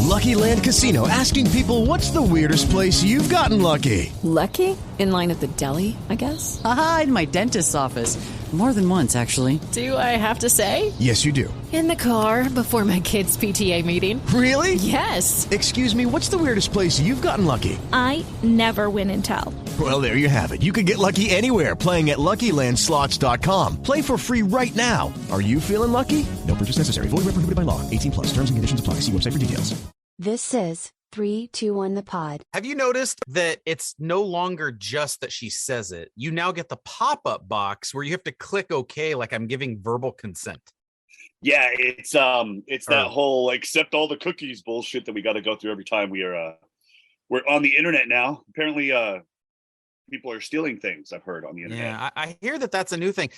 Lucky Land Casino, asking people, what's the weirdest place you've gotten lucky? Lucky? In line at the deli, I guess? Aha, in my dentist's office. More than once, actually. Do I have to say? Yes, you do. In the car before my kids' PTA meeting. Really? Yes. Excuse me, what's the weirdest place you've gotten lucky? I never win and tell. Well, there you have it. You can get lucky anywhere, playing at LuckyLandSlots.com. Play for free right now. Are you feeling lucky? No purchase necessary. Void where prohibited by law. 18 plus. Terms and conditions apply. See website for details. This is 321 the pod. Have you noticed that it's no longer just that she says it? You now get the pop-up box where you have to click OK, like I'm giving verbal consent. Yeah, it's that whole accept all the cookies bullshit that we got to go through every time we're on the internet now. Apparently, people are stealing things, I've heard, on the internet. Yeah, I hear that that's a new thing.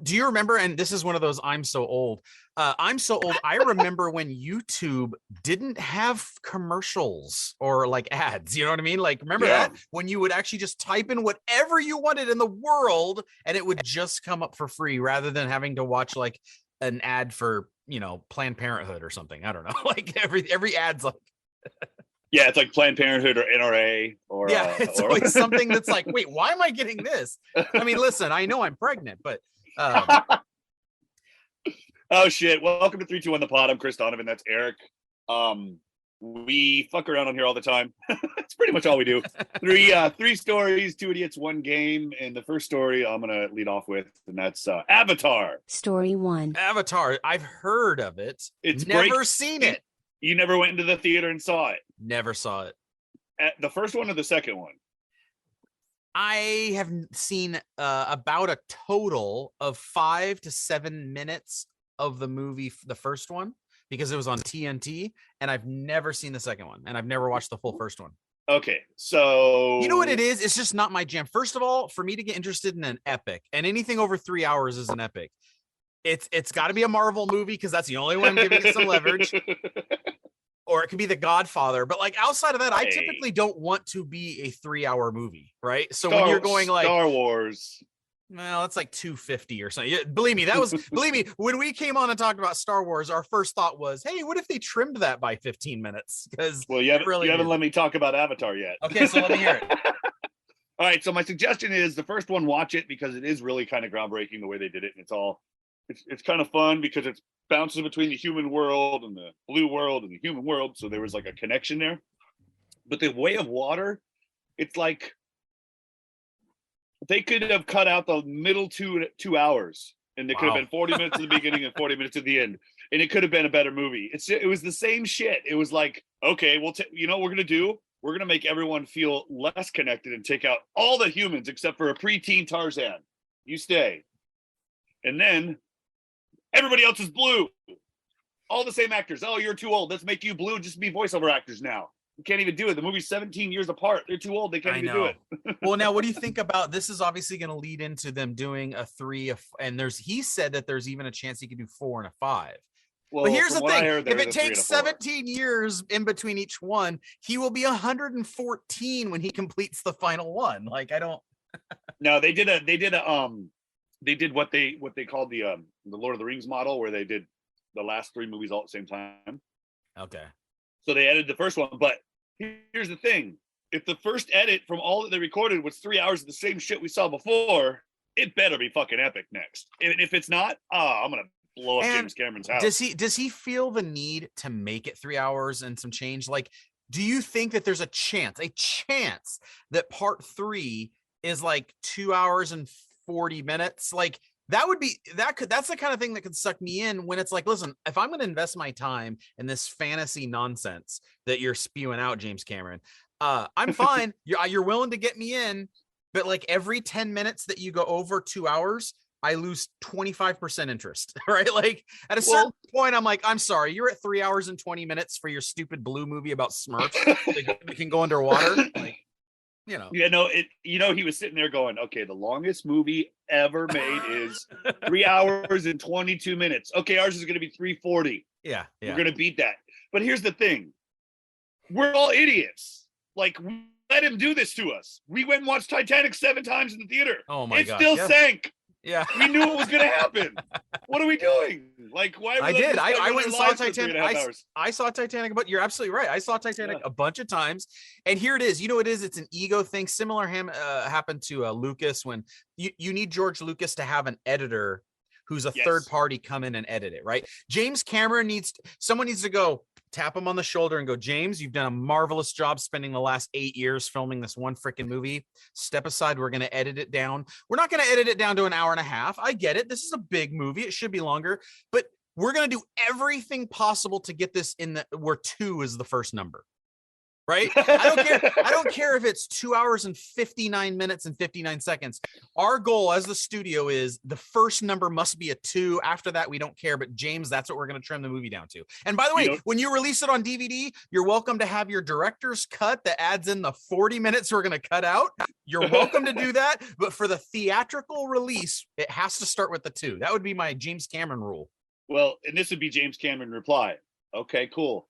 Do you remember, and this is one of those I'm so old. I remember when YouTube didn't have commercials or like ads. You know what I mean? Like, remember that? When you would actually just type in whatever you wanted in the world and it would just come up for free rather than having to watch like an ad for, Planned Parenthood or something. I don't know. Like every ad's like... Yeah, it's like Planned Parenthood or NRA or it's always something that's like, wait, why am I getting this? I mean, listen, I know I'm pregnant, but oh shit. Welcome to 321 the pod. I'm Chris Donovan. That's Eric. We fuck around on here all the time. That's pretty much all we do. Three stories, 2 idiots, 1 game. And the first story I'm gonna lead off with, and that's Avatar. Story 1. Avatar. I've heard of it. It's never seen it. You never went into the theater and saw it? Never saw it. The first one or the second one? I have seen about a total of 5 to 7 minutes of the movie, the first one, because it was on TNT, and I've never seen the second one, and I've never watched the full first one. Okay, so... You know what it is? It's just not my jam. First of all, for me to get interested in an epic, and anything over 3 hours is an epic, it's got to be a Marvel movie, because that's the only way I'm giving it some leverage. Or it could be The Godfather. But like outside of that, I typically don't want to be a 3-hour movie, right? So when you're going like Star Wars, well, it's like 250 or something. Believe me, when we came on and talked about Star Wars, our first thought was, hey, what if they trimmed that by 15 minutes? Because you haven't let me talk about Avatar yet. Okay, so let me hear it. All right, so my suggestion is the first one, watch it, because it is really kind of groundbreaking the way they did it, and it's kind of fun because it's bounces between the human world and the blue world and the human world. So there was like a connection there. But the Way of Water, it's like they could have cut out the middle two hours, and it could have been 40 minutes at the beginning and 40 minutes at the end, and it could have been a better movie. It was the same shit. It was like, okay, well, you know what we're gonna do? We're gonna make everyone feel less connected and take out all the humans except for a preteen Tarzan. You stay, and then everybody else is blue. All the same actors. Oh, you're too old. Let's make you blue. Just be voiceover actors now. You can't even do it. The movie's 17 years apart. They're too old. They can't even do it. Well, now, what do you think about this? Is obviously going to lead into them doing a 3, and he said that there's even a chance he could do 4 and a 5. Well, but here's the thing: if it takes 17 years in between each one, he will be 114 when he completes the final one. Like, I don't. No, they did what they called the Lord of the Rings model, where they did the last 3 movies all at the same time. Okay. So they edited the first one, but here's the thing. If the first edit from all that they recorded was 3 hours of the same shit we saw before, it better be fucking epic next. And if it's not, I'm going to blow up James Cameron's house. Does he feel the need to make it 3 hours and some change? Like, do you think that there's a chance that part 3 is like 2 hours and 40 minutes? Like, that's the kind of thing that could suck me in, when it's like, listen, if I'm going to invest my time in this fantasy nonsense that you're spewing out, James Cameron, I'm fine. You're willing to get me in, but like every 10 minutes that you go over 2 hours, I lose 25% interest, right? Like at a certain point, I'm like, I'm sorry, you're at 3 hours and 20 minutes for your stupid blue movie about Smurfs that can go underwater. Like, he was sitting there going, okay, the longest movie ever made is 3 hours and 22 minutes. Okay, ours is going to be 340. Yeah. We're going to beat that. But here's the thing. We're all idiots. Like, let him do this to us. We went and watched Titanic 7 times in the theater. Oh my God. It still sank. Yeah. We knew it was going to happen. What are we doing? Like, why? I did. I went and saw Titanic. Titanic. I saw Titanic, but you're absolutely right. I saw Titanic a bunch of times, and here it is. You know, it is. It's an ego thing. Similar happened to Lucas when you need George Lucas to have an editor who's a third party come in and edit it, right? James Cameron someone needs to go tap him on the shoulder and go, James, you've done a marvelous job spending the last 8 years filming this one freaking movie. Step aside. We're going to edit it down. We're not going to edit it down to an hour and a half. I get it. This is a big movie. It should be longer, but we're going to do everything possible to get this in where 2 is the first number. Right? I don't care if it's 2 hours and 59 minutes and 59 seconds. Our goal as the studio is the first number must be a 2. After that, we don't care. But James, that's what we're going to trim the movie down to. And by the way, when you release it on DVD, you're welcome to have your director's cut that adds in the 40 minutes we're going to cut out. You're welcome to do that. But for the theatrical release, it has to start with the 2. That would be my James Cameron rule. Well, and this would be James Cameron reply. Okay, cool.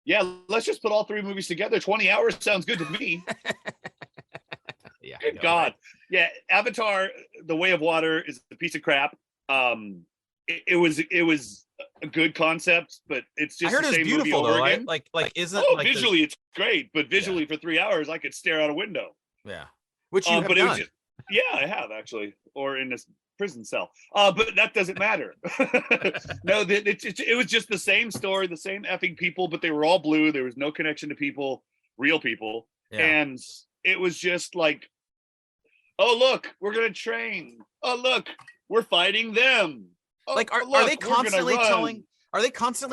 Yeah, let's just put all 3 movies together. 20 hours sounds good to me. Yeah. Good God. Right? Yeah, Avatar: The Way of Water is a piece of crap. It was a good concept, but it's just I heard the it's same beautiful movie though, over again. Like isn't like visually it's great, but visually for 3 hours I could stare out a window. Yeah. Which you have but done. It was just, yeah, I have actually, or in this prison cell. But that doesn't matter. No, it was just the same story, the same effing people, but they were all blue. There was no connection to people, real people. Yeah. And it was just like, oh, look, we're going to train. Oh, look, we're fighting them. Oh, like, are they constantly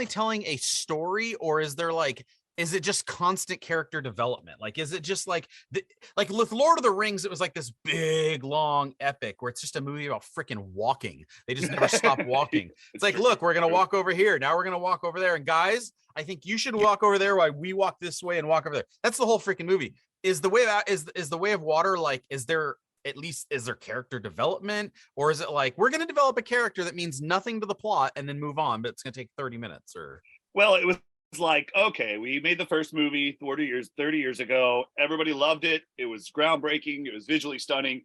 telling a story, or is there is it just constant character development? Like, is it just like with Lord of the Rings, it was like this big, long epic where it's just a movie about freaking walking. They just never stop walking. It's like, look, we're going to walk over here. Now we're going to walk over there. And guys, I think you should walk over there while we walk this way and walk over there. That's the whole freaking movie. Is the Way of Water, like, is there character development, or is it like, we're going to develop a character that means nothing to the plot and then move on, but it's going to take 30 minutes or. Well, it was like, okay, we made the first movie 30 years ago. Everybody loved it. It was groundbreaking. It was visually stunning.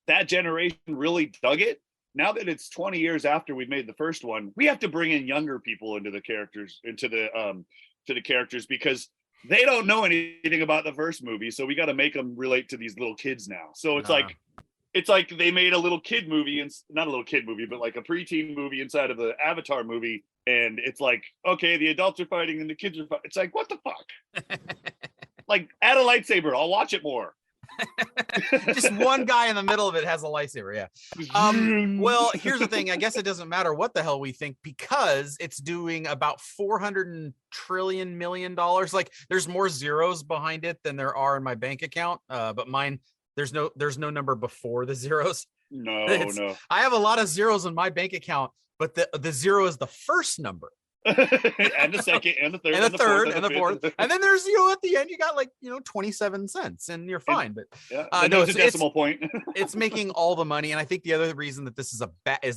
That generation really dug it. Now that it's 20 years after we made the first one, we have to bring in younger people into the characters, because they don't know anything about the first movie. So we got to make them relate to these little kids now. So it's like they made a little kid movie, and not a little kid movie, but like a preteen movie inside of the Avatar movie. And it's like, okay, the adults are fighting and the kids are fighting. It's like, what the fuck? Like, add a lightsaber. I'll watch it more. Just one guy in the middle of it has a lightsaber. Yeah. Well, here's the thing. I guess it doesn't matter what the hell we think, because it's doing about $400 million. Like, there's more zeros behind it than there are in my bank account. But mine, there's no number before the zeros. No. I have a lot of zeros in my bank account, but the 0 is the first number. And the second and the third and the third and the fourth, and then there's at the end you got 27 cents and you're fine. But no, it's a decimal point. It's making all the money, and I think the other reason that this is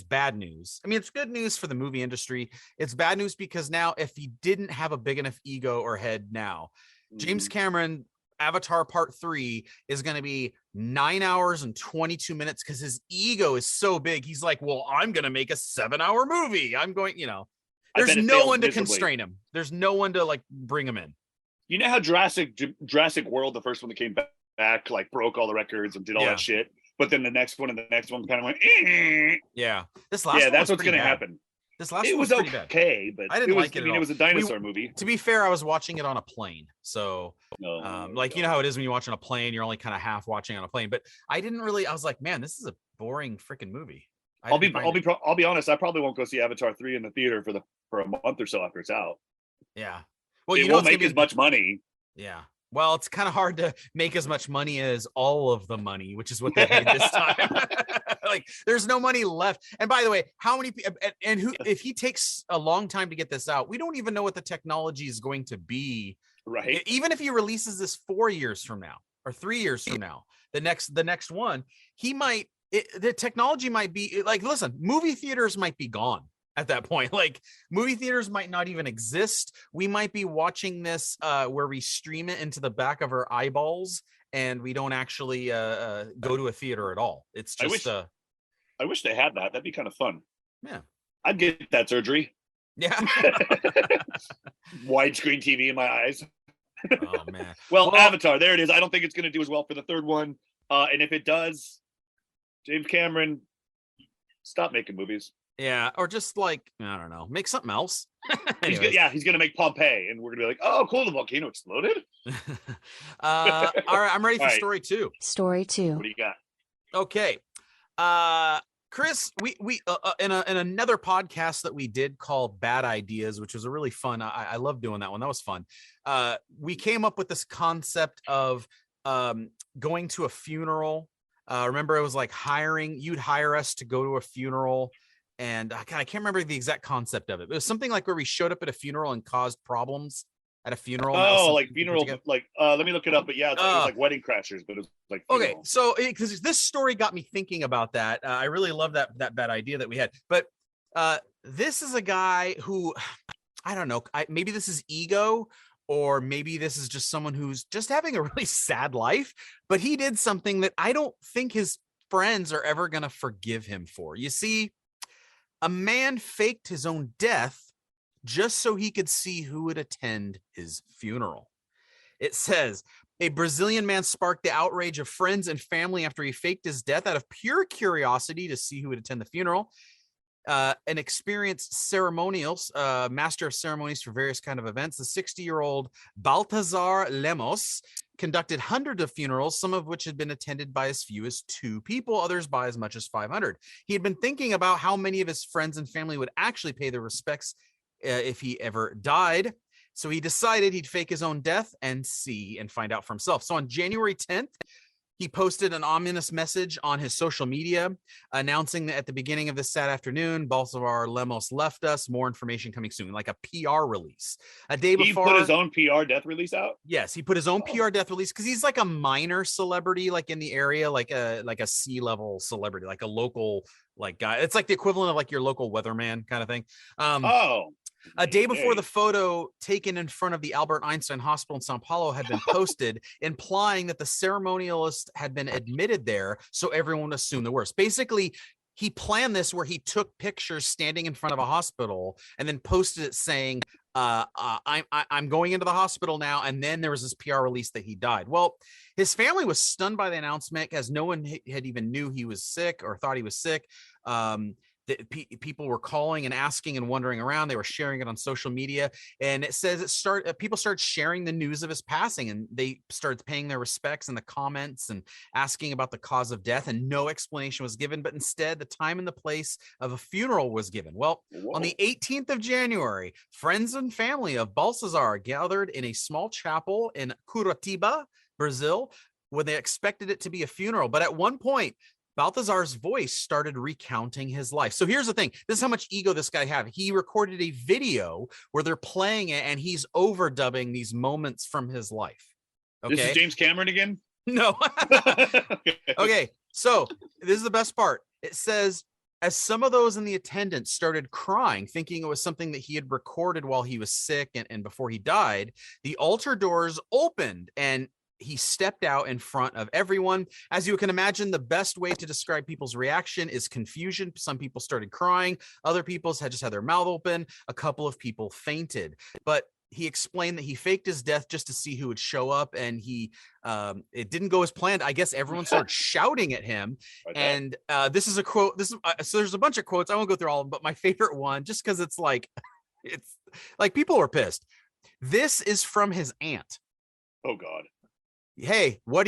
bad news. I mean, it's good news for the movie industry. It's bad news because now, if he didn't have a big enough ego or head, now James Cameron Avatar Part 3 is going to be 9 hours and 22 minutes because his ego is so big. He's like, well, I'm going to make a 7-hour movie. I'm going, there's no one to constrain him. There's no one to bring him in. You know how Jurassic World, the first one that came back, broke all the records and did all that shit. But then the next one and the next one kind of went, Yeah. This last one that's what's going to happen. This last it one was okay, but I didn't like it. It was a dinosaur movie. To be fair, I was watching it on a plane, so you know how it is when you watch on a plane. You're only kind of half watching on a plane. But I didn't really. I was like, man, this is a boring freaking movie. I'll be honest. I probably won't go see Avatar 3 in the theater for a month or so after it's out. Yeah, well, it won't make as much money. Yeah. Well, it's kind of hard to make as much money as all of the money, which is what they made this time. There's no money left. And by the way, how many and who, if he takes a long time to get this out, we don't even know what the technology is going to be. Right. Even if he releases this 4 years from now or 3 years from now, the next one, the technology might be listen, movie theaters might be gone at that point. Movie theaters might not even exist. We might be watching this where we stream it into the back of our eyeballs and we don't actually go to a theater at all. It's just I wish they had that. That'd be kind of fun. Yeah. I'd get that surgery. Yeah. Widescreen TV in my eyes. Oh man. Well, Avatar, there it is. I don't think it's going to do as well for the third one. And if it does, James Cameron, stop making movies. Yeah, or just like, I don't know, make something else. He's going to make Pompeii, and we're going to be like, oh, cool, the volcano exploded. All right, I'm ready for story 2. Story 2. What do you got? Okay. Chris, we in another podcast that we did called Bad Ideas, which was a really fun. I love doing that one. That was fun. We came up with this concept of going to a funeral. Remember, it was like you'd hire us to go to a funeral. And I can't remember the exact concept of it. It was something like where we showed up at a funeral and caused problems at a funeral. Oh, like funeral, like let me look it up. But yeah, it was like Wedding Crashers, but it was like funeral. Okay. So because this story got me thinking about that. I really love that bad idea that we had. But this is a guy who, I don't know, maybe this is ego, or maybe this is just someone who's just having a really sad life. But he did something that I don't think his friends are ever going to forgive him for. You see, a man faked his own death just so he could see who would attend his funeral. It says, a Brazilian man sparked the outrage of friends and family after he faked his death out of pure curiosity to see who would attend the funeral. An experienced master of ceremonies for various kind of events, the 60-year-old Baltazar Lemos conducted hundreds of funerals, some of which had been attended by as few as 2 people, others by as much as 500. He had been thinking about how many of his friends and family would actually pay their respects if he ever died. So he decided he'd fake his own death and find out for himself. So on January 10th, he posted an ominous message on his social media announcing that at the beginning of this sad afternoon, Baltazar Lemos left us. More information coming soon, like a PR release. A day before, he put his own PR death release out. Yes, he put his own PR death release because he's like a minor celebrity, like in the area, like a C-level celebrity, like a local like guy. It's like the equivalent of like your local weatherman kind of thing. A day before the photo taken in front of the Albert Einstein Hospital in Sao Paulo had been posted, implying that the ceremonialist had been admitted there, so everyone assumed the worst. Basically, he planned this where he took pictures standing in front of a hospital and then posted it saying, I'm going into the hospital now. And then there was this PR release that he died. Well, his family was stunned by the announcement as no one had even knew he was sick or thought he was sick. People were calling and asking and wondering around. They were sharing it on social media, and it says people started sharing the news of his passing, and they started paying their respects in the comments and asking about the cause of death, and no explanation was given, but instead the time and the place of a funeral was given. Well, on the 18th of January, friends and family of Baltazar gathered in a small chapel in Curitiba, Brazil, where they expected it to be a funeral. But at one point, Balthazar's voice started recounting his life. So here's the thing. This is how much ego this guy had. He recorded a video where they're playing it and he's overdubbing these moments from his life. Okay. This is James Cameron again? No. Okay. So this is the best part. It says, as some of those in the attendance started crying, thinking it was something that he had recorded while he was sick and before he died, the altar doors opened and he stepped out in front of everyone. As you can imagine, the best way to describe people's reaction is confusion. Some people started crying. Other people just had their mouth open. A couple of people fainted. But he explained that he faked his death just to see who would show up. And it didn't go as planned. I guess everyone started shouting at him. Okay. And this is a quote. So there's a bunch of quotes. I won't go through all of them, but my favorite one, just because it's like people were pissed. This is from his aunt. Oh, God. Hey, what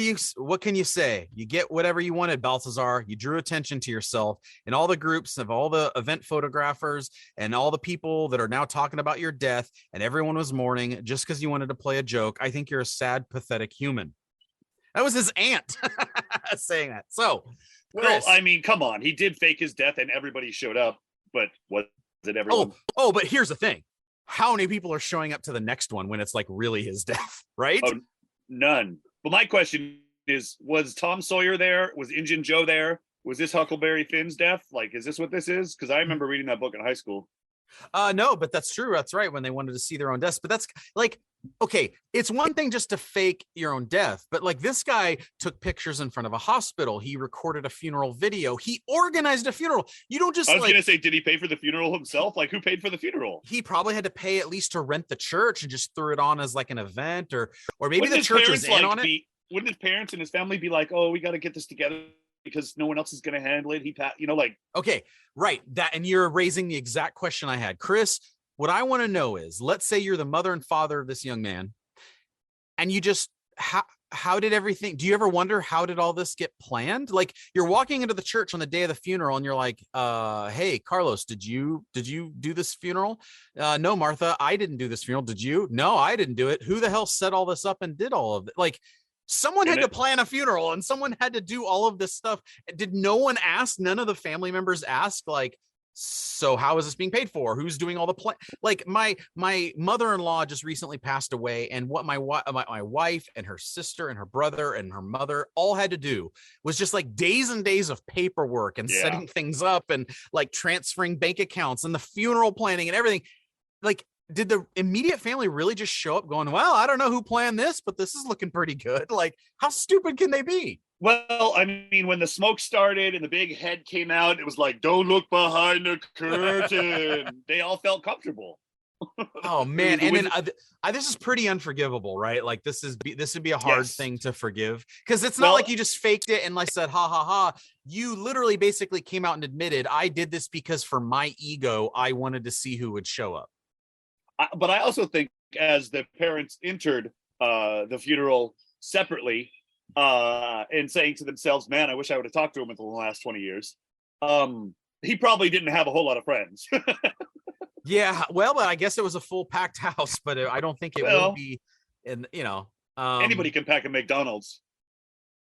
can you say? You get whatever you wanted, Balthazar. You drew attention to yourself and all the groups of all the event photographers and all the people that are now talking about your death, and everyone was mourning just because you wanted to play a joke. I think you're a sad, pathetic human. That was his aunt saying that. So, Chris, well, I mean, come on. He did fake his death and everybody showed up, but was it everyone? Oh, but here's the thing. How many people are showing up to the next one when it's like really his death, right? Oh, none. But my question is, was Tom Sawyer there? Was Injun Joe there? Was this Huckleberry Finn's death? Like, is this what this is? Because I remember reading that book in high school. No, but that's true. That's right. When they wanted to see their own deaths, but that's like, okay, it's one thing just to fake your own death, but like this guy took pictures in front of a hospital. He recorded a funeral video. He organized a funeral. You don't just I was going to say, did he pay for the funeral himself? Like, who paid for the funeral? He probably had to pay at least to rent the church and just threw it on as like an event, or maybe Wouldn't the church was in on it. Wouldn't his parents and his family be like, oh, we got to get this together because no one else is going to handle it? Okay, right. That, and you're raising the exact question I had, Chris. What I want to know is, let's say you're the mother and father of this young man, and you just, how did everything, do you ever wonder, how did all this get planned? Like, you're walking into the church on the day of the funeral and you're like, hey, Carlos, did you do this funeral? No, Martha, I didn't do this funeral. Did you? No, I didn't do it. Who the hell set all this up and did all of it? Like, someone had to plan a funeral and someone had to do all of this stuff. Did no one ask? None of the family members ask, like, so how is this being paid for? Who's doing all the plan? Like, my mother-in-law just recently passed away, and what my wife and her sister and her brother and her mother all had to do was just like days and days of paperwork and setting things up and like transferring bank accounts and the funeral planning and everything. Like, did the immediate family really just show up going, well, I don't know who planned this, but this is looking pretty good? Like, how stupid can they be? Well, I mean, when the smoke started and the big head came out, it was like, don't look behind the curtain. They all felt comfortable. Oh man. And then this is pretty unforgivable, right? Like, this would be a hard thing to forgive, because it's not like you just faked it and like said, ha ha ha. You literally basically came out and admitted, I did this because for my ego, I wanted to see who would show up. But I also think, as the parents entered the funeral separately, and saying to themselves, man, I wish I would have talked to him within the last 20 years. He probably didn't have a whole lot of friends. Yeah, well, but I guess it was a full packed house, but I don't think it will be. And anybody can pack a McDonald's.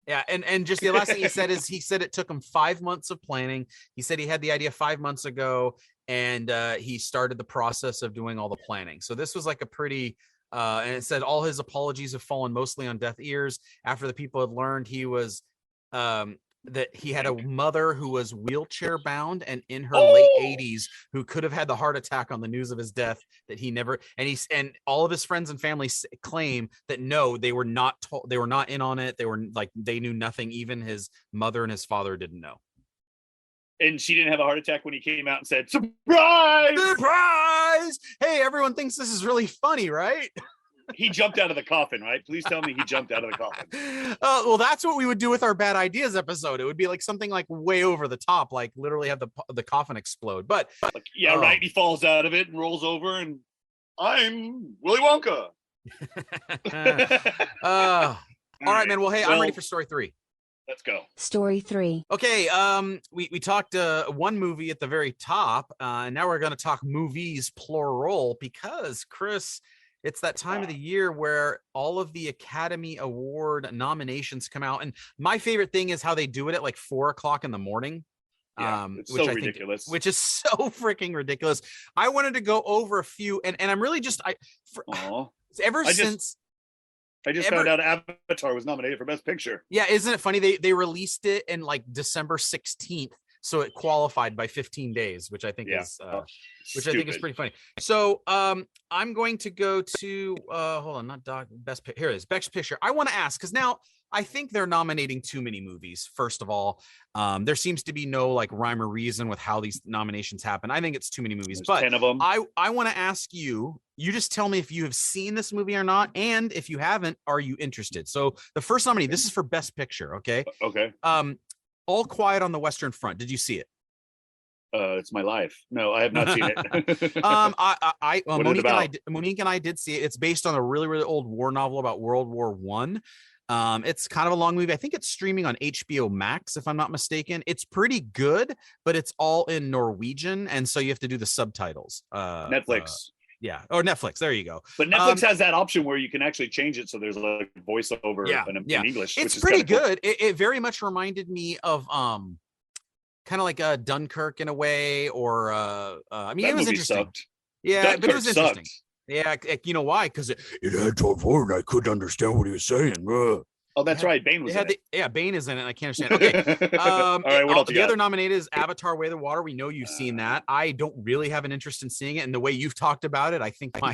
Yeah, and just the last thing he said it took him 5 months of planning. He said he had the idea 5 months ago, and he started the process of doing all the planning. So this was like a pretty. And it said all his apologies have fallen mostly on deaf ears after the people had learned he was that he had a mother who was wheelchair bound and in her late 80s who could have had the heart attack on the news of his death, that he never, and all of his friends and family claim that no, they were not told, they were not in on it. They were like, they knew nothing. Even his mother and his father didn't know. And she didn't have a heart attack when he came out and said, surprise! Surprise! Hey, everyone thinks this is really funny, right? He jumped out of the coffin, right? Please tell me he jumped out of the coffin. Well, that's what we would do with our bad ideas episode. It would be like something like way over the top, like literally have the coffin explode. But like, yeah, right. He falls out of it and rolls over, and I'm Willy Wonka. All right, man. Well, hey, I'm ready for story 3. Let's go. Story 3. Okay, we talked one movie at the very top, and now we're going to talk movies plural, because Chris, it's that time of the year where all of the Academy Award nominations come out, and my favorite thing is how they do it at like 4:00 in the morning. It's so ridiculous. Which is so freaking ridiculous. I wanted to go over a few, and I'm really just I just found out Avatar was nominated for Best Picture. Yeah, isn't it funny? They released it in like December 16th, so it qualified by 15 days, which I think is I think is pretty funny. So I'm going to go to hold on, not Best Picture. Here it is, Best Picture. I want to ask, because now I think they're nominating too many movies. First of all, there seems to be no like rhyme or reason with how these nominations happen. I think it's too many movies. There's but 10 of them. I want to ask you. You just tell me if you have seen this movie or not, and if you haven't, are you interested? So the first nominee. This is for Best Picture. Okay. Okay. All Quiet on the Western Front. Did you see it? It's my life. No, I have not seen it. Monique and I did see it. It's based on a really, really old war novel about World War I. It's kind of a long movie. I think it's streaming on HBO Max, if I'm not mistaken. It's pretty good, but it's all in Norwegian, and so you have to do the subtitles. Netflix. Yeah, or Netflix. There you go. But Netflix has that option where you can actually change it, so there's like voiceover in English. It's pretty good. It very much reminded me of kind of like Dunkirk in a way, or I mean, it was interesting. Sucked. Yeah, Dunkirk but it was interesting. Sucked. Yeah, you know why? Because it had tough word. I couldn't understand what he was saying. Oh, that's right. Bane was in it. Bane is in it. I can't understand. Okay. All right, what else you The got? other nominated is Avatar: Way of the Water. We know you've seen that. I don't really have an interest in seeing it, and the way you've talked about it, I think my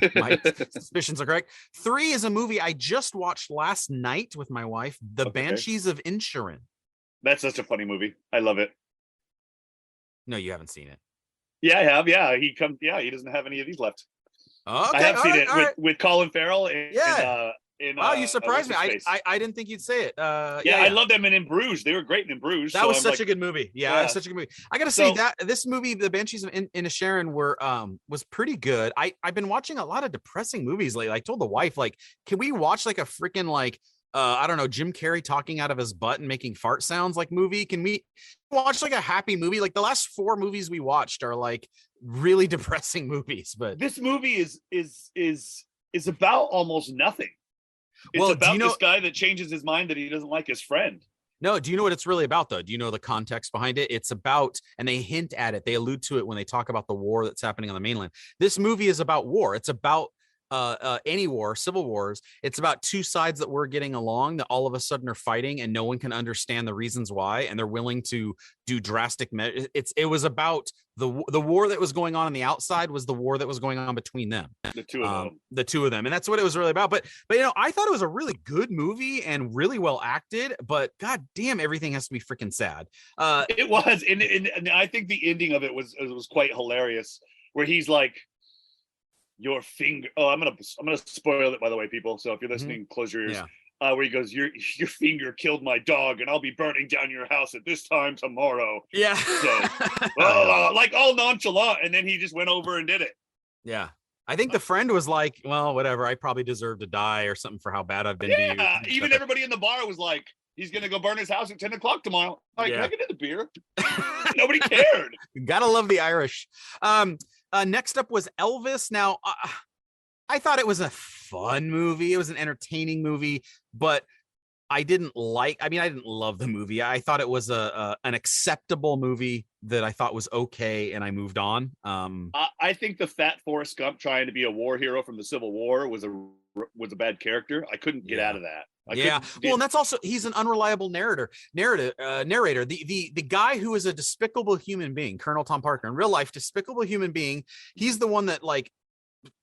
suspicions are correct. 3 is a movie I just watched last night with my wife, The Banshees of Inisherin. That's such a funny movie. I love it. No, you haven't seen it. Yeah, I have. Yeah, he doesn't have any of these left. Okay, I have seen it with Colin Farrell. Wow, you surprised me. I didn't think you'd say it. I love them in Bruges. They were great in Bruges. That was such a good movie. Yeah, it was such a good movie. I gotta say that this movie, The Banshees of Inisherin, was pretty good. I've been watching a lot of depressing movies lately. I told the wife, like, can we watch like a freaking like I don't know, Jim Carrey talking out of his butt and making fart sounds like movie? Can we watch like a happy movie? Like the last 4 movies we watched are like really depressing movies, but this movie is about almost nothing. It's about this guy that changes his mind that he doesn't like his friend. No, do you know what it's really about, though? Do you know the context behind it? It's about, and they hint at it, they allude to it when they talk about the war that's happening on the mainland. This movie is about war. It's about any war, civil wars. It's about 2 sides that were getting along that all of a sudden are fighting, and no one can understand the reasons why, and they're willing to do drastic measures. It was about the war that was going on the outside was the war that was going on between them. The two of them, and that's what it was really about. But I thought it was a really good movie and really well acted. But god damn, everything has to be freaking sad. It was, and I think the ending of it was quite hilarious, where he's like, your finger. Oh, I'm gonna spoil it, by the way, people. So if you're listening, close your ears. Yeah. Where he goes, your finger killed my dog, and I'll be burning down your house at this time tomorrow. Yeah. So, like all nonchalant, and then he just went over and did it. Yeah. I think the friend was like, well, whatever. I probably deserve to die or something for how bad I've been to you. Yeah. Even everybody in the bar was like, he's gonna go burn his house at 10 o'clock tomorrow. Like, can I get in the beer? Nobody cared. Gotta love the Irish. Next up was Elvis. Now, I thought it was a fun movie. It was an entertaining movie, but I didn't love the movie. I thought it was an acceptable movie that I thought was okay, and I moved on. I think the fat Forrest Gump trying to be a war hero from the Civil War was a bad character. I couldn't get out of that. Well, and that's also, he's an unreliable narrator. The guy who is a despicable human being, Colonel Tom Parker, in real life, despicable human being. He's the one that like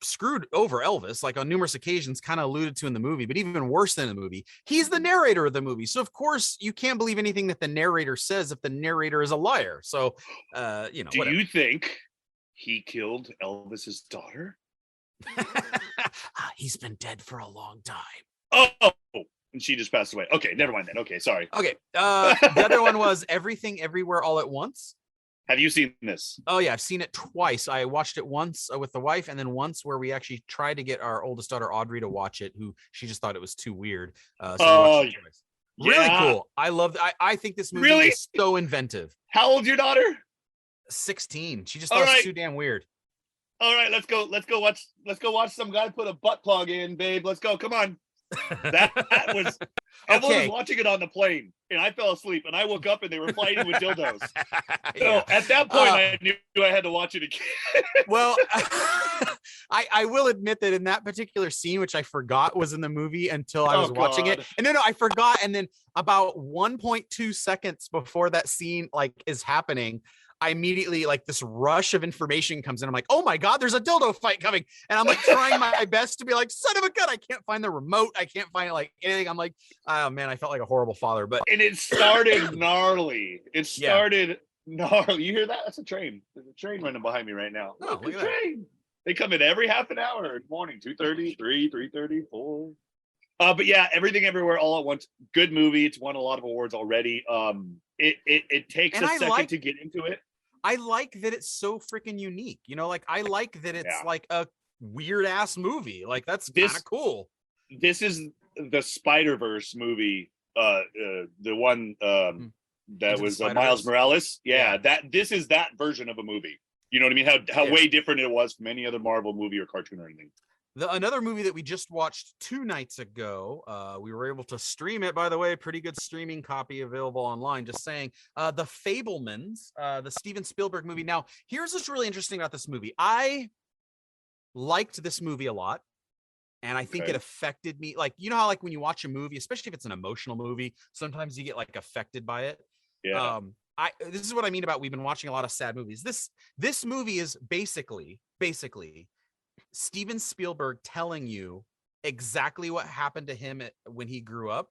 screwed over Elvis, like on numerous occasions, kind of alluded to in the movie, but even worse than the movie, he's the narrator of the movie. So of course you can't believe anything that the narrator says if the narrator is a liar. So, Do you think he killed Elvis's daughter? He's been dead for a long time. Oh, and she just passed away. Okay, never mind then. Okay, sorry. Okay. The other one was Everything Everywhere All at Once. Have you seen this? Oh yeah, I've seen it twice. I watched it once with the wife, and then once where we actually tried to get our oldest daughter Audrey to watch it, who she just thought it was too weird. So we watched it twice. Really cool. I love. I think this movie is so inventive. How old's your daughter? 16. She just thought it was too damn weird. All right, let's go watch some guy put a butt plug in, babe. Let's go. Come on. That was Evelyn was watching it on the plane, and I fell asleep, and I woke up and they were fighting with dildos. So at that point I knew I had to watch it again. Well, I will admit that in that particular scene, which I forgot was in the movie until I was watching it, and no, I forgot, and then about 1.2 seconds before that scene like is happening, I immediately, like, this rush of information comes in. I'm like, oh my God, there's a dildo fight coming. And I'm like trying my best to be like, son of a gun, I can't find the remote. I can't find like anything. I'm like, oh man, I felt like a horrible father. And it started gnarly. Gnarly. You hear that? That's a train. There's a train running behind me right now. Oh, look at train. They come in every half an hour in the morning, 2:30, 3, 3:30, 4. But yeah, Everything Everywhere All at Once. Good movie. It's won a lot of awards already. It takes a second to get into it. I like that it's so freaking unique. Like I like that it's like a weird ass movie. Like that's kind of cool. This is the Spider-Verse movie. The one that was Miles Morales. Yeah, this is that version of a movie. You know what I mean? How way different it was from any other Marvel movie or cartoon or anything. Another movie that we just watched 2 nights ago, we were able to stream it, by the way, pretty good streaming copy available online, just saying, The Fabelmans, the Steven Spielberg movie. Now, here's what's really interesting about this movie. I liked this movie a lot. And I think Okay. it affected me. Like, you know how like when you watch a movie, especially if it's an emotional movie, sometimes you get like affected by it. Yeah. This is what I mean about we've been watching a lot of sad movies. This movie is basically Steven Spielberg telling you exactly what happened to him when he grew up,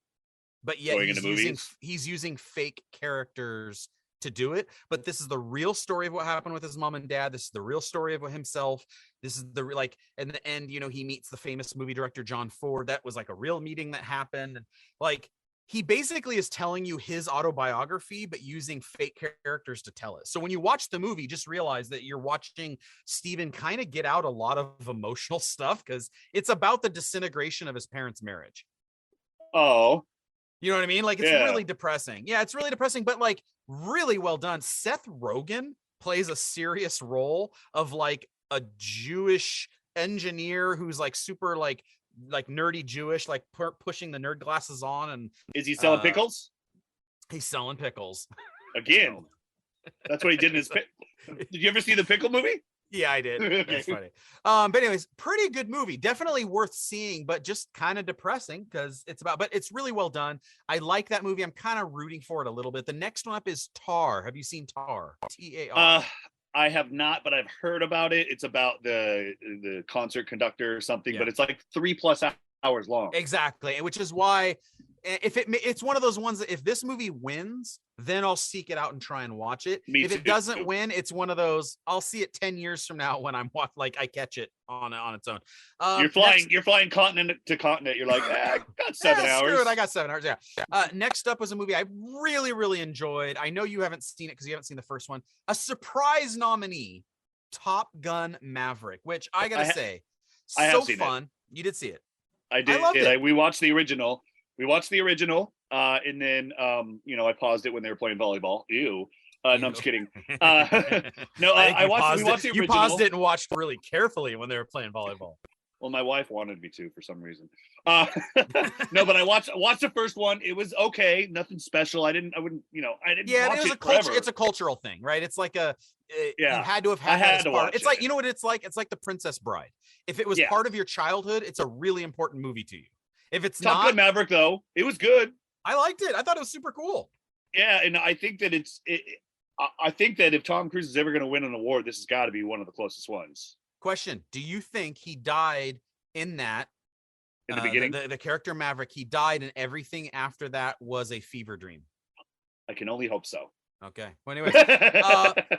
but yet Going into movies? he's using fake characters to do it. But this is the real story of what happened with his mom and dad. This is the real story of himself. This is the like, in the end, you know, he meets the famous movie director John Ford. That was like a real meeting that happened. And like, he basically is telling you his autobiography, but using fake characters to tell it. So when you watch the movie, just realize that you're watching Steven kind of get out a lot of emotional stuff, because it's about the disintegration of his parents' marriage. Oh, You know what I mean? Like, it's Yeah. really depressing. Yeah, it's really depressing, but like really well done. Seth Rogen plays a serious role of like a Jewish engineer who's like super like nerdy Jewish, like pushing the nerd glasses on, and is he selling pickles he's selling pickles. again? That's what he did in his. Did you ever see the pickle movie? Yeah, I did. It's funny. But anyways, pretty good movie. Definitely worth seeing, but just kind of depressing because but it's really well done. I like that movie. I'm kind of rooting for it a little bit. The next one up is Tar. Have you seen Tar? Tar. I have not, but I've heard about it. It's about the concert conductor or something, but it's like 3+ hours long. Exactly, which is why it's one of those ones that if this movie wins, then I'll seek it out and try and watch it. If it doesn't win, it's one of those I'll see it 10 years from now when I'm like I catch it on its own. You're flying continent to continent. You're like, I got 7 hours. Screw it, I got 7 hours. Yeah. Next up was a movie I really enjoyed. I know you haven't seen it because you haven't seen the first one. A surprise nominee, Top Gun Maverick, which I gotta say, I have seen fun. You did see it. I did. I loved it. We watched the original. And then I paused it when they were playing volleyball. Ew. No, I'm just kidding. No, I watched. We watched the original. You paused it and watched really carefully when they were playing volleyball. Well, my wife wanted me to for some reason. No, but I watched the first one. It was okay. Nothing special. I didn't watch it forever. It's a cultural thing, right? It's like you had to have had I had that to part. watch It's it. like, you know what it's like? It's like The Princess Bride. If it was part of your childhood, it's a really important movie to you. If it's Top not, Gun Maverick, though, it was good. I liked it. I thought it was super cool. Yeah, and I think that I think that if Tom Cruise is ever going to win an award, this has got to be one of the closest ones. Question: do you think he died in that? In the beginning, the character Maverick, he died, and everything after that was a fever dream. I can only hope so. Okay. Well, anyways,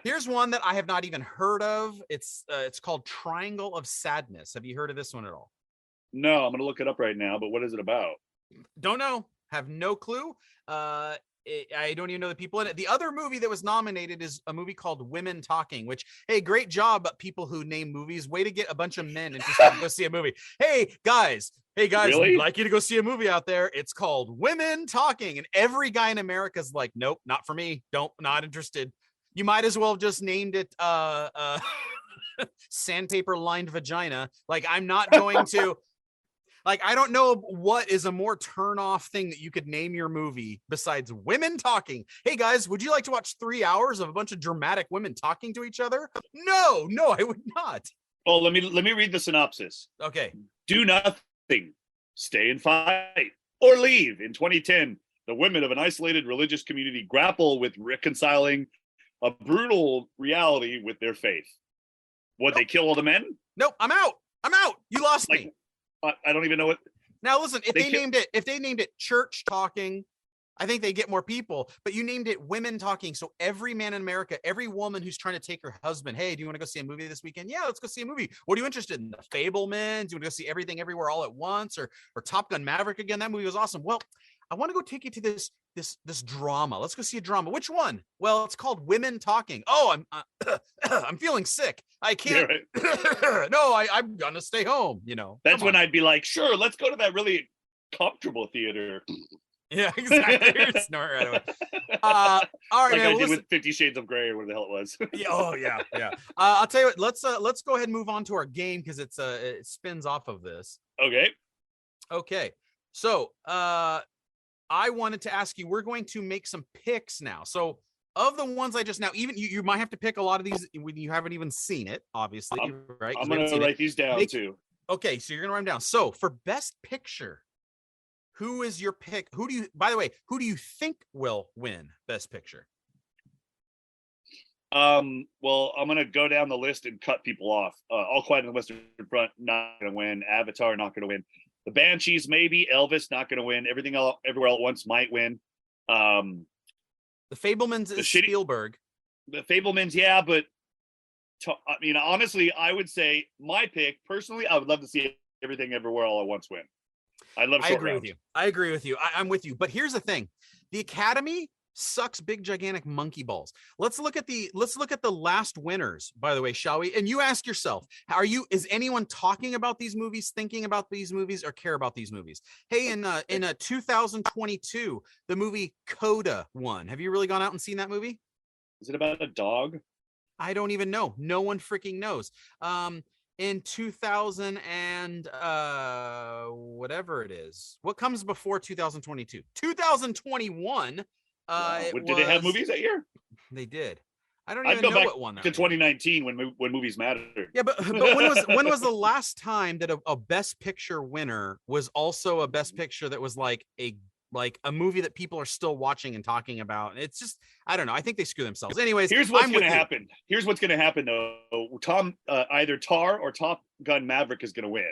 here's one that I have not even heard of. It's called Triangle of Sadness. Have you heard of this one at all? No, I'm going to look it up right now. But what is it about? Don't know. Have no clue. I don't even know the people in it. The other movie that was nominated is a movie called Women Talking, which, hey, great job, people who name movies. Way to get a bunch of men interested to go see a movie. Hey guys, Really? I'd like you to go see a movie out there. It's called Women Talking. And every guy in America is like, nope, not for me. Not interested. You might as well have just named it Sandpaper Lined Vagina. Like, I'm not going to. Like, I don't know what is a more turn-off thing that you could name your movie besides Women Talking. Hey, guys, would you like to watch 3 hours of a bunch of dramatic women talking to each other? No, I would not. Oh, let me read the synopsis. Okay. Do nothing, stay and fight, or leave. In 2010, the women of an isolated religious community grapple with reconciling a brutal reality with their faith. Would they kill all the men? Nope, I'm out. You lost me. I don't even know what. Now listen, if they named it Church Talking, I think they get more people. But you named it Women Talking, so every man in America, every woman who's trying to take her husband, hey, do you want to go see a movie this weekend? Yeah, let's go see a movie. What are you interested in? The Fabelmans? Do you want to go see Everything Everywhere All at Once, or Top Gun Maverick again? That movie was awesome. Well, I want to go take you to this drama. Let's go see a drama. Which one? Well, it's called Women Talking. Oh, I'm feeling sick. I can't. Right. No, I'm gonna stay home. That's when I'd be like, sure, let's go to that really comfortable theater. Yeah, exactly. Snort right away. All right, like man, I did with 50 Shades of Grey or whatever the hell it was. Yeah. I'll tell you what. Let's go ahead and move on to our game because it spins off of this. Okay. So I wanted to ask you. We're going to make some picks now. So of the ones I just now, even you might have to pick a lot of these when you haven't even seen it. Obviously, right? I'm gonna write these down too. Okay, so you're gonna write them down. So for best picture, who is your pick? By the way, who do you think will win best picture? Well, I'm gonna go down the list and cut people off. All Quiet on the Western Front, not gonna win. Avatar, not gonna win. The Banshees, maybe. Elvis, not gonna win. Everything else, Everywhere All at Once might win. The Fablemans is Spielberg. The Fablemans, yeah, but I mean, honestly, I would say my pick personally. I would love to see Everything Everywhere All at Once win. I love. I agree with you. I'm with you. But here's the thing: the Academy sucks big gigantic monkey balls. Let's look at the last winners, by the way, shall we? And you ask yourself, is anyone talking about these movies, thinking about these movies, or care about these movies? Hey, in 2022, the movie Coda won. Have you really gone out and seen that movie? Is it about a dog? I don't even know. No one freaking knows. In 2000 and whatever it is, what comes before 2022? 2021. Did they have movies that year? They did. I don't even know what one that to 2019 when movies mattered. Yeah, but when was the last time that a best picture winner was also a best picture that was like a movie that people are still watching and talking about? It's just, I don't know. I think they screw themselves. Anyways, here's what's going to happen. Here's what's going to happen though. Either Tar or Top Gun Maverick is going to win.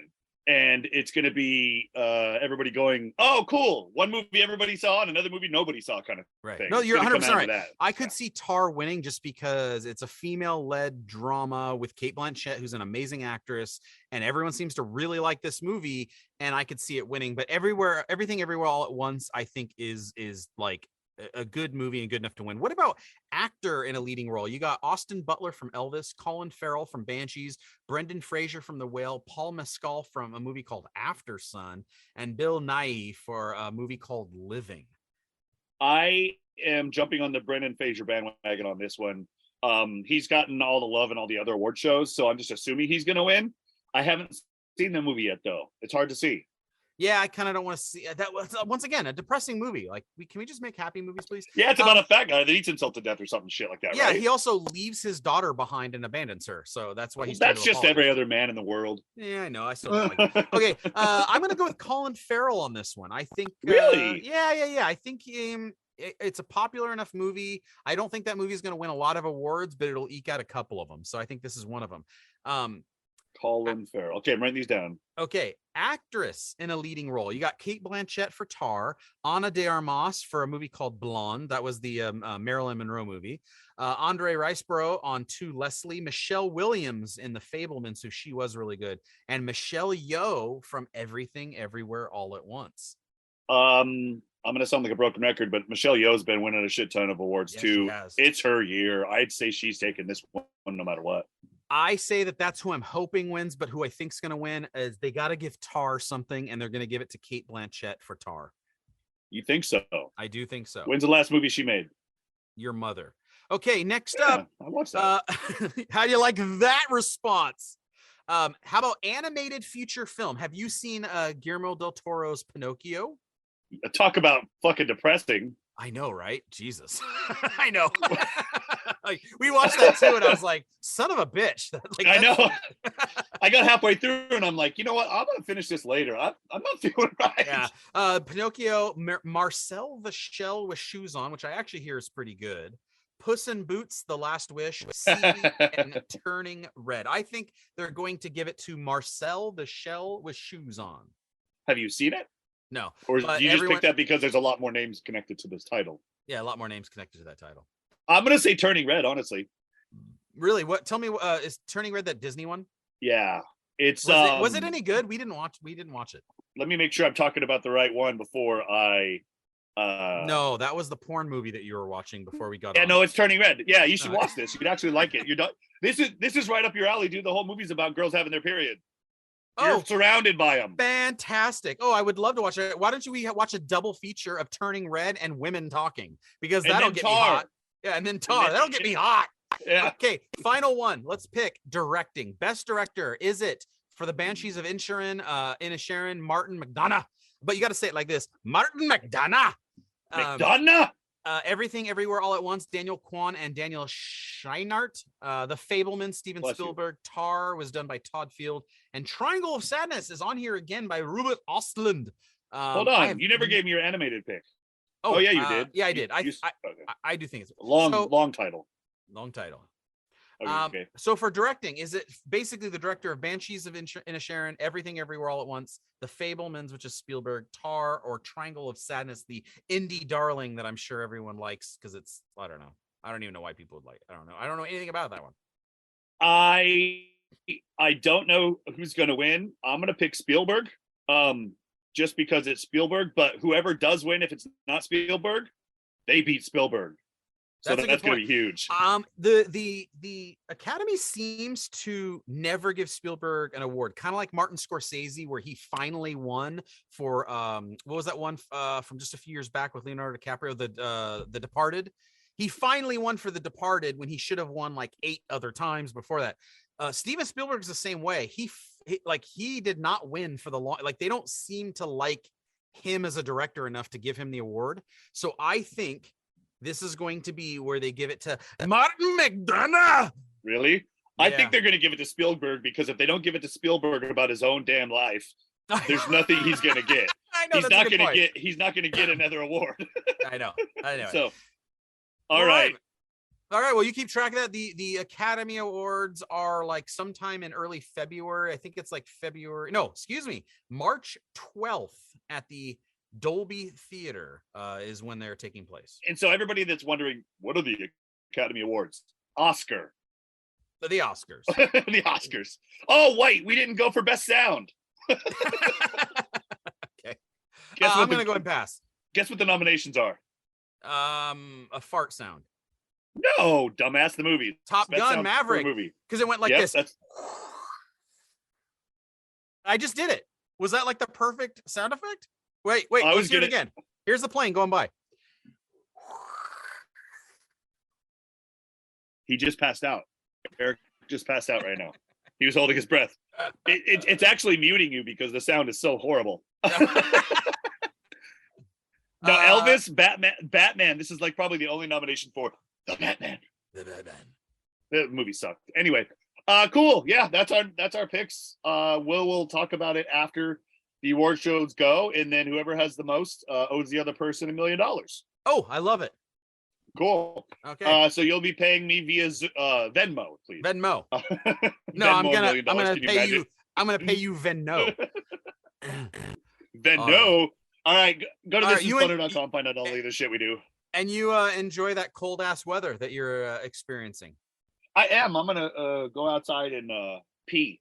And it's going to be everybody going, oh, cool. One movie everybody saw and another movie nobody saw, kind of thing. No, you're 100% right. I could see Tar winning just because it's a female-led drama with Cate Blanchett, who's an amazing actress, and everyone seems to really like this movie, and I could see it winning. But Everything Everywhere All at Once, I think is like a good movie and good enough to win. What about actor in a leading role? You got Austin Butler from Elvis, Colin Farrell from Banshees, Brendan Fraser from The Whale, Paul Mescal from a movie called After Sun, and Bill Nighy for a movie called Living. I am jumping on the Brendan Fraser bandwagon on this one. He's gotten all the love and all the other award shows, so I'm just assuming he's going to win. I haven't seen the movie yet, though. It's hard to see. Yeah, I kind of don't want to see that. Once again, a depressing movie. Like, can we just make happy movies, please? Yeah, it's about a fat guy that eats himself to death or something shit like that. Yeah, right? He also leaves his daughter behind and abandons her. So that's why he's. That's just every other man in the world. Yeah, I know. I still don't like it. Okay, I'm gonna go with Colin Farrell on this one. I think. Really? Yeah. I think it's a popular enough movie. I don't think that movie is gonna win a lot of awards, but it'll eke out a couple of them. So I think this is one of them. Colin Farrell. Okay, I'm writing these down. Okay, actress in a leading role. You got Cate Blanchett for Tar, Ana de Armas for a movie called Blonde. That was the Marilyn Monroe movie. Andre Riceborough on To Leslie. Michelle Williams in The Fabelmans, so she was really good. And Michelle Yeoh from Everything Everywhere All at Once. I'm going to sound like a broken record, but Michelle Yeoh's been winning a shit ton of awards too. It's her year. I'd say she's taking this one no matter what. I say that's who I'm hoping wins, but who I think is going to win is they got to give Tar something, and they're going to give it to Cate Blanchett for Tar. You think so? I do think so. When's the last movie she made? Your Mother. Okay, next up. I watched that. How do you like that response? How about animated feature film? Have you seen Guillermo del Toro's Pinocchio? Talk about fucking depressing. I know, right? Jesus. I know. Like, we watched that too, and I was like, son of a bitch. Like, I know. I got halfway through, and I'm like, you know what? I'm going to finish this later. I'm not feeling right. Yeah. Pinocchio, Marcel the Shell with Shoes On, which I actually hear is pretty good. Puss in Boots, The Last Wish, Seaweed, and Turning Red. I think they're going to give it to Marcel the Shell with Shoes On. Have you seen it? No. Or you just picked that because there's a lot more names connected to this title? Yeah, a lot more names connected to that title. I'm going to say Turning Red, honestly. Really? What? Tell me, is Turning Red that Disney one? Yeah. Was it any good? We didn't watch it. Let me make sure I'm talking about the right one before I No, that was the porn movie that you were watching before we got on. Yeah, no, it's Turning Red. Yeah, you should watch this. You could actually like it. You're done. This is right up your alley, dude. The whole movie's about girls having their period. You're surrounded by them. Fantastic. Oh, I would love to watch it. Why don't we watch a double feature of Turning Red and women talking? Because that'll get me hot. Yeah, and then Tar. That'll get me hot. Yeah. Okay, final one. Let's pick directing. Best director. Is it for the Banshees of Inisherin, Martin McDonagh? But you got to say it like this. Martin McDonagh. McDonagh? Everything Everywhere All at Once, Daniel Kwan and Daniel Scheinert. The Fabelman, Steven Bless you. Spielberg. Tar was done by Todd Field. And Triangle of Sadness is on here again by Ruben Östlund. Hold on, you never gave me your animated pick. Oh yeah, you did. Yeah, I did. Okay. I do think it's long title. Long title. Okay. So for directing, is it basically the director of Banshees of Inisherin, Everything Everywhere All at Once, The Fabelmans, which is Spielberg, Tar, or Triangle of Sadness, the indie darling that I'm sure everyone likes because it's, I don't know. I don't even know why people would like it. I don't know. I don't know anything about that one. I don't know who's going to win. I'm going to pick Spielberg, just because it's Spielberg. But whoever does win, if it's not Spielberg, they beat Spielberg. So that's going to be huge. The Academy seems to never give Spielberg an award, kind of like Martin Scorsese, where he finally won for what was that one from just a few years back with Leonardo DiCaprio, the Departed. He finally won for The Departed when he should have won like 8 other times before that. Steven Spielberg's the same way. He did not win for the long. Like they don't seem to like him as a director enough to give him the award. So I think this is going to be where they give it to Martin McDonagh. Really? Yeah. I think they're going to give it to Spielberg because if they don't give it to Spielberg about his own damn life, there's nothing he's going to get. I know, he's not going to get another award. I know. So, all right. Well, you keep track of that. The Academy Awards are like sometime in early February. I think it's like March 12th at the Dolby Theater is when they're taking place. And so everybody that's wondering, what are the Academy Awards? Oscar. The Oscars. The Oscars. Oh, wait, we didn't go for Best Sound. Okay. I'm going to go and pass. Guess what the nominations are? A fart sound. No, dumbass, the movie. Top Gun Maverick. Because it went like this. I just did it. Was that like the perfect sound effect? Wait, let's do it again. Here's the plane going by. He just passed out. Eric just passed out right now. He was holding his breath. It's actually muting you because the sound is so horrible. Now, Elvis, Batman. This is like probably the only nomination for the Batman. The movie sucked. Anyway, cool. Yeah, that's our picks. We'll talk about it after the award shows go, and then whoever has the most owes the other person $1 million. Oh, I love it. Cool. Okay. So you'll be paying me via Venmo, please. Venmo. No, Venmo I'm gonna pay you. I'm gonna pay you Venmo. Venmo. All right, go to thisisfunner.com, find out all the shit we do. And you enjoy that cold ass weather that you're experiencing. I am. I'm gonna go outside and pee.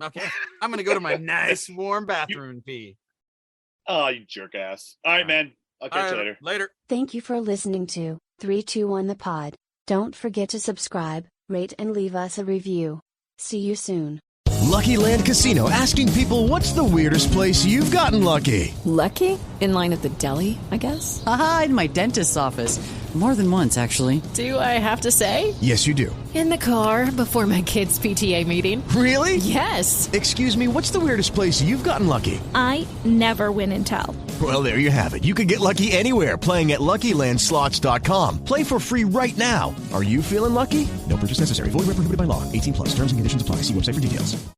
Okay. I'm gonna go to my nice warm bathroom and pee. Oh, you jerk ass. All right, man. I'll catch you later. Later. Thank you for listening to 321 the Pod. Don't forget to subscribe, rate, and leave us a review. See you soon. Lucky Land Casino, asking people, what's the weirdest place you've gotten lucky? Lucky? In line at the deli, I guess? Aha, in my dentist's office. More than once, actually. Do I have to say? Yes, you do. In the car before my kids' PTA meeting. Really? Yes. Excuse me, what's the weirdest place you've gotten lucky? I never win and tell. Well, there you have it. You can get lucky anywhere, playing at LuckyLandSlots.com. Play for free right now. Are you feeling lucky? No purchase necessary. Void where prohibited by law. 18+. Terms and conditions apply. See website for details.